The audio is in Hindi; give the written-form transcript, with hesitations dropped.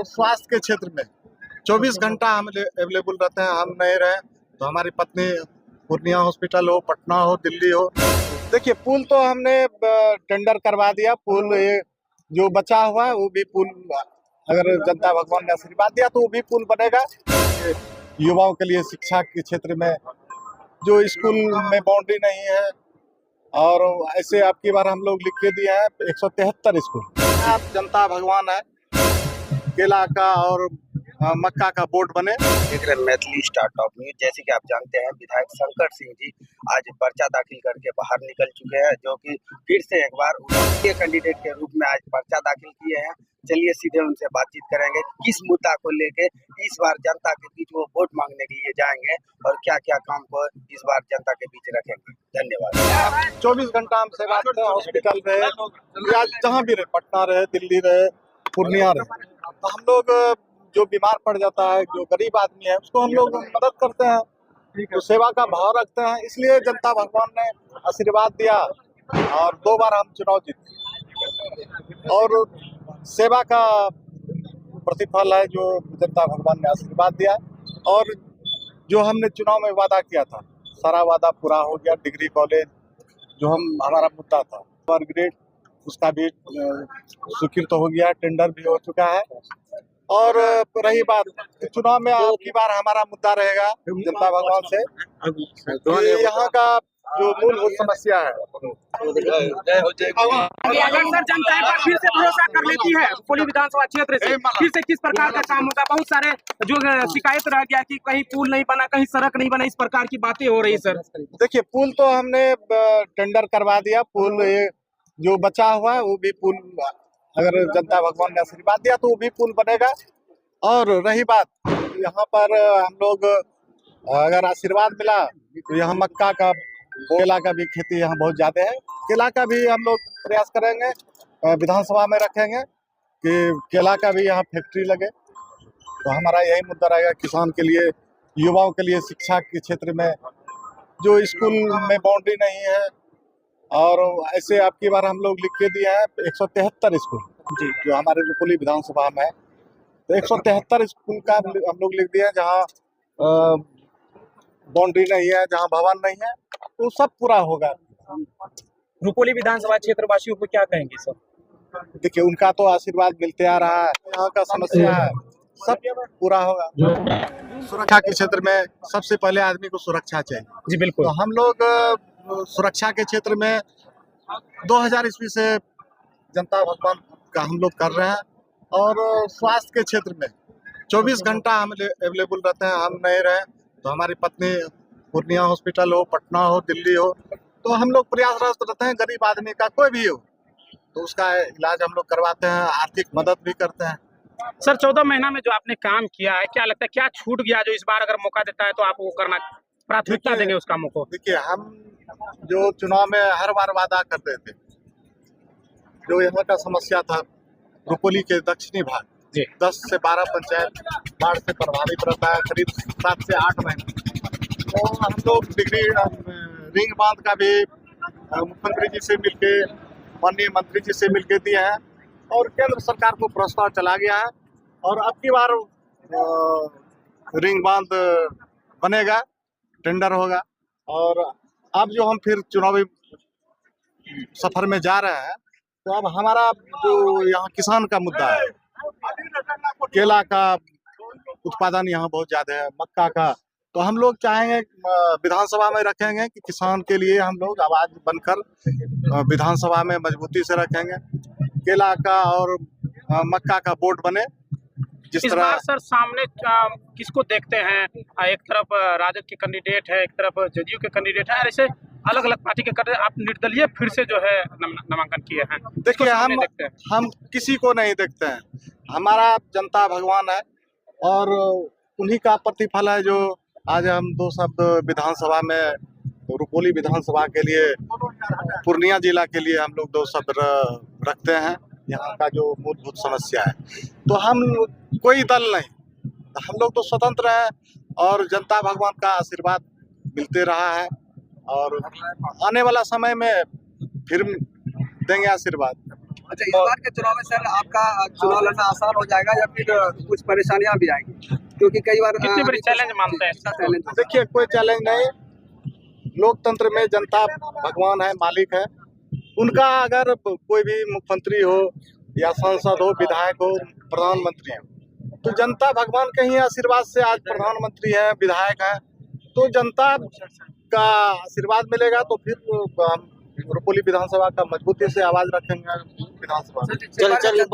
स्वास्थ्य के क्षेत्र में 24 घंटा हम अवेलेबल रहते हैं। हम नहीं रहे तो हमारी पत्नी पूर्णिया हॉस्पिटल हो, पटना हो, दिल्ली हो। देखिए पुल तो हमने टेंडर करवा दिया। पुल ये जो बचा हुआ है वो भी पुल अगर जनता भगवान ने आशीर्वाद दिया तो वो भी पुल बनेगा। युवाओं के लिए शिक्षा के क्षेत्र में जो स्कूल में बाउंड्री नहीं है, और ऐसे आपकी बार हम लोग लिख के दिए हैं 173 स्कूल। आप जनता भगवान है, केला का और मक्का का बोर्ड बने। देख रहे हैं मैथिली स्टार टॉप न्यूज। जैसे कि आप जानते हैं विधायक शंकर सिंह जी आज पर्चा दाखिल करके बाहर निकल चुके हैं, जो कि फिर से एक बार उनके कैंडिडेट के रूप में आज पर्चा दाखिल किए हैं। चलिए सीधे उनसे बातचीत करेंगे किस मुद्दा को लेके इस बार जनता के बीच वो वोट मांगने के लिए जाएंगे और क्या क्या काम को इस बार जनता के बीच रखेंगे। धन्यवाद। 24 घंटा हम सेवा करते हैं। हॉस्पिटल रहे या जहाँ भी रहे, पटना रहे, दिल्ली रहे, पूर्णिया रहे, तो हम लोग जो बीमार पड़ जाता है, जो गरीब आदमी है, उसको हम लोग मदद करते हैं, तो सेवा का भाव रखते हैं। इसलिए जनता भगवान ने आशीर्वाद दिया और 2 बार हम चुनाव जीते, और सेवा का प्रतिफल है जो जनता भगवान ने आशीर्वाद दिया। और जो हमने चुनाव में वादा किया था सारा वादा पूरा हो गया। डिग्री कॉलेज जो हमारा मुद्दा था, ग्रेड उसका भी स्वीकृत हो गया, टेंडर भी हो चुका है। और रही बात चुनाव में, आपकी बार हमारा मुद्दा रहेगा जनता भगवान से कि यहाँ का जो मूलभूत समस्या है, अगर सर जनता एक बार फिर से भरोसा कर लेती है रुपोली विधानसभा क्षेत्र से, फिर से किस प्रकार का काम होगा? बहुत सारे जो शिकायत रह गया कि कहीं पुल नहीं बना, कहीं सड़क नहीं बना, इस प्रकार की बातें हो रही सर। देखिए पुल तो हमने टेंडर करवा दिया। पुल ये जो बचा हुआ है वो भी पुल अगर जनता भगवान ने आशीर्वाद दिया तो वो भी पुल बनेगा। और रही बात यहाँ पर हम लोग अगर आशीर्वाद मिला तो यहाँ मक्का का, केला का भी खेती यहाँ बहुत ज्यादा है। केला का भी हम लोग प्रयास करेंगे, विधानसभा में रखेंगे कि केला का भी यहाँ फैक्ट्री लगे। तो हमारा यही मुद्दा रहेगा किसान के लिए, युवाओं के लिए शिक्षा के क्षेत्र में जो स्कूल में बाउंड्री नहीं है, और ऐसे आपकी बार हम लोग लिख के दिए हैं 173 स्कूल जी जो हमारे रुपोली विधानसभा में है। तो 173 स्कूल का हम लोग लिख दिए हैं जहाँ बाउंड्री नहीं है, जहाँ भवन नहीं है, तो सब पूरा होगा। रुपोली विधानसभा क्षेत्र वासियों को क्या कहेंगे सर? देखिए उनका तो आशीर्वाद मिलते आ रहा है, यहाँ का समस्या है सब पूरा होगा। सुरक्षा के क्षेत्र में सबसे पहले आदमी को सुरक्षा चाहिए जी बिल्कुल। तो हम लोग सुरक्षा के क्षेत्र में 2000 ईस्वी से जनता भगवान का हम लोग कर रहे हैं। और स्वास्थ्य के क्षेत्र में 24 घंटा हम अवेलेबल रहते हैं। हम नहीं रहे तो हमारी पत्नी पूर्णिया हॉस्पिटल हो, पटना हो, दिल्ली हो, तो हम लोग प्रयासरत रहते हैं। गरीब आदमी का कोई भी हो तो उसका इलाज हम लोग करवाते हैं, आर्थिक मदद भी करते हैं। सर 14 महीना में जो आपने काम किया है, क्या लगता है क्या छूट गया जो इस बार अगर मौका देता है तो आप वो करना प्राथमिकता देंगे उस कामों को? देखिए हम जो चुनाव में हर बार वादा करते थे, जो यहाँ का समस्या था रुपोली के दक्षिणी भाग 10 से 12 पंचायत बाढ़ से प्रभावित रहता है, करीब 7 से 8 महीने। तो हम लोग डिग्री रिंग बांध का भी मुख्यमंत्री जी से मिलके, माननीय मंत्री जी से मिलके दिए हैं, और केंद्र सरकार को प्रस्ताव चला गया है। और अब की बार रिंग बांध बनेगा, टेंडर होगा। और अब जो हम फिर चुनावी सफर में जा रहे हैं तो अब हमारा जो यहाँ किसान का मुद्दा है, केला का उत्पादन यहाँ बहुत ज्यादा है, मक्का का, तो हम लोग चाहेंगे विधानसभा में रखेंगे कि किसान के लिए हम लोग आवाज बनकर विधानसभा में मजबूती से रखेंगे। केला का और मक्का का बोर्ड बने। इस बार सर सामने किसको देखते हैं? एक तरफ राजद के कैंडिडेट है, एक तरफ जदयू के कैंडिडेट है, ऐसे अलग अलग पार्टी के कैंडिडेट। आप निर्दलीय फिर से जो है नामांकन किए हैं। देखिए हम किसी को नहीं देखते हैं, हमारा जनता भगवान है और उन्हीं का प्रतिफल है जो आज हम 2 शब्द विधानसभा में, रुपोली विधानसभा के लिए, पूर्णिया जिला के लिए हम लोग 2 शब्द रखते हैं। यहाँ का जो मूलभूत समस्या है, तो हम कोई दल नहीं, हम लोग तो स्वतंत्र हैं और जनता भगवान का आशीर्वाद मिलते रहा है, और आने वाला समय में फिर देंगे आशीर्वाद। अच्छा, इस बार के चुनाव में सर आपका चुनाव लड़ना आसान हो जाएगा या फिर कुछ परेशानियां भी आएंगी? क्योंकि कई बार कितनी बड़ी चैलेंज मानते हैं चैलेंज देखिए, कोई चैलेंज नहीं। लोकतंत्र में जनता भगवान है, मालिक है। उनका अगर कोई भी मुख्यमंत्री हो या सांसद हो, विधायक हो, प्रधानमंत्री हो, तो जनता भगवान के ही आशीर्वाद से आज प्रधानमंत्री है, विधायक है। तो जनता का आशीर्वाद मिलेगा तो फिर हम रुपौली विधानसभा का मजबूती से आवाज रखेंगे विधानसभा में।